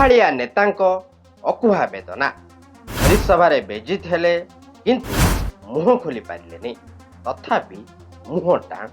कुहाड़िया नेतांक अकुहा वेदना हरिसभारे बेजित हेले किंतु मुह खोली पारिलेनि तथापि मुह टाण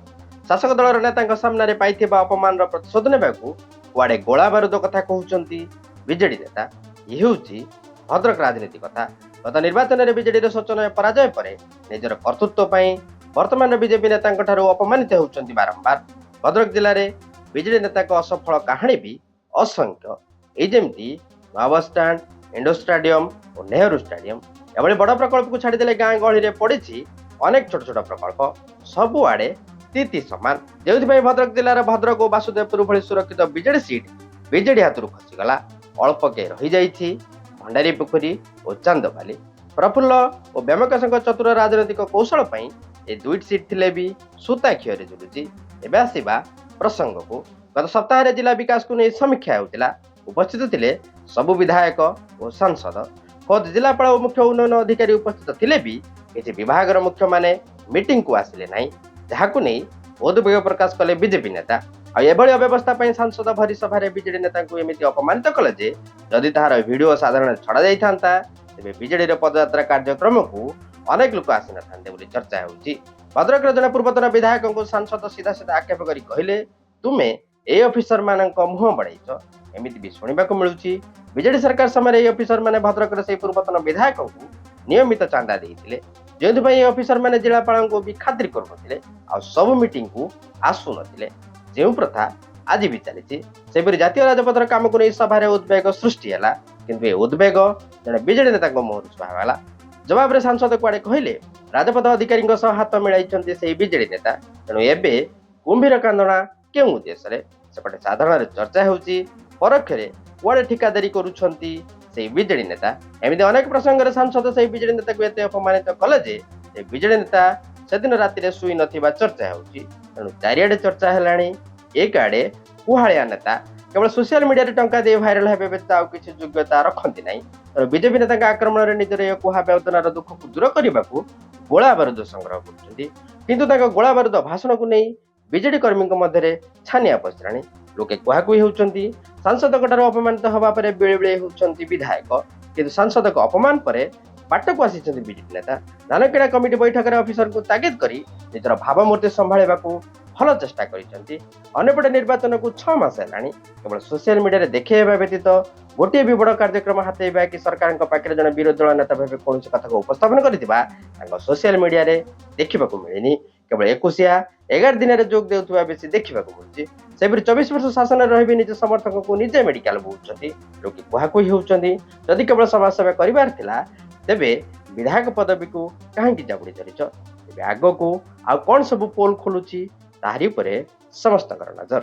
शासक दलर नेतांक सामने पाइथिबा अपमान प्रतिशोध नेबाकू कुआडे गोला बारूद कथा कहउचंती बीजेडी नेता ये होउची भद्रक राजनीति कथा। गत निर्वाचन में बीजेडी शोचनीय पराजय पर निजर कर्तृत्व पर वर्तमान बीजेपी नेता अपमानित होउचंती बारंबार। भद्रक जिले में बीजेडी नेता असफल कहानी भी असंख्य एमती नवा बस स्टाण्ड इंडोर स्टाडियम और नेहरू स्टाडियम एभली बड़ प्रकल्प को छाड़देले गाँ गहली में पड़ी अनेक छोट छोट प्रकल्प सबुआड़े स्थिति सामान जो भद्रक जिलार भद्रक और बासुदेवपुर भली सुरक्षित बीजेडी सीट बीजेडी हाथ खसीगला अल्प के रही जाइछि। भंडारी पोखरी और चांदबाली प्रफुल्ल और व्यामकेशଙ୍କ चतुर राजनैतिक कौशल पर ये दुईट सीट थिले भी सूता खियरे झुलुची। एबे आसीबा प्रसंग को गत सप्ताह जिला विकास को नहीं समीक्षा होतिला। उपस्थित थिले सबु विधायक और सांसद खुद जिलापाल और मुख्य उन्नयन अधिकारी उपस्थित थिले भी किसी विभाग मुख्य माने मीटिंग को आसिले नहीं जहां नहीं उद्वेग प्रकाश कले बीजेपी नेता। एभली अव्यवस्था सांसद भरी सभारे बीजेडी नेता को एमती अपमानित कले जे जदि ताहार भिडियो साधारण छड़ा जाइथांता तेबे बीजेडी पदयात्रा कार्यक्रम को अनेक लोक आसी नथांते बोली चर्चा होउची। भद्रक जने पूर्वतन विधायक को सांसद सीधा सीधा आक्षेप करी कहले तुमे ए ऑफिसर मानक मुह बढ़ाइछ एमिति भी सुनिबा को मिलुची। बीजेडी सरकार समय ए ऑफिसर माने भद्रक से पूर्वतन विधायक को नियमित चांदा देइथिले जो ऑफिसर माने जिलापाल को भी खातिर करुनथिले आ सब मीटिंग को आसु नथिले जो प्रथा आज भी चली सेपरी जातीय राजपथर काम को नहीं सभारे उद्वेग सृष्टि है किंतु ए उद्वेग जड़े बीजेडी नेता मुहर छुआला। जवाब रे सांसद कुआडे कहले राजपथ अधिकारी हाथ मिलाई से बीजेडी नेता तेणु एबे कुंभीर कांदना केउ उद्देश्य सेपटे साधारण चर्चा होउची परोक्ष कुआडे ठिकादारी करुछंती से बीजेडी नेता। एमती अनेक प्रसंग में सांसद से बीजेडी नेता को एते अपमानित कले जे बीजेडी नेता सेदिन राति शुई नथिबा चर्चा होउची। तेणु चारिआडे चर्चा हेलाणी एक आड़े कुहाड़िया नेता केवल सोशल मीडिया रे टंका दे भाइराल हेबे व्यतीत आउ किछि योग्यता रखंती नाही। तेणु बीजेपी नेता आक्रमण रे निजर ए कुहा वेदनार दुख को दूर करबाकू गोला बारूद संग्रह करछंती किंतु ताका गोला बारूद भाषण को नहीं बीजेडी कर्मी मध्य छानिया पसराणी लोके कुहाकुई होउचंती। सांसद अपमानित हवा पर बेले बेले होउचंती विधायक किंतु सांसद को अपमान पर बाट को आसी बीजेपी नेता धानकिड़ा कमिटी बैठक में ऑफिसर को तागिद करी निजर भावमूर्ति संभाळिबा भल चेष्टा करिसेंती। अन्यपटे निर्वाचन को 6 मास हेलाणी केवल सोशल मीडिया रे देखेबा व्यतीत गोटे भी बड़ कार्यक्रम हाथेबा कि सरकार पाखे जन विरोधी दल नेता भाव कौन कथा को उपस्थापन करथिबा सोशल मीडिया रे देखा मिलेनी। केवल 11 दिन में जोग देउथबा बेसी देखा मिलुची। सेपरी 24 वर्ष शासन रही निज समर्थक को निजे मेडिकल बोउछंती लोके कुहाकुई होउचंती। जदि केवल समाज सेवा करिबार थिला तेबे विधायक पदवी को कहीं जाबुड़ी धरिछ तेबे आग को आ कौन सब पोल खोलुची तारी उपरे समस्त नजर।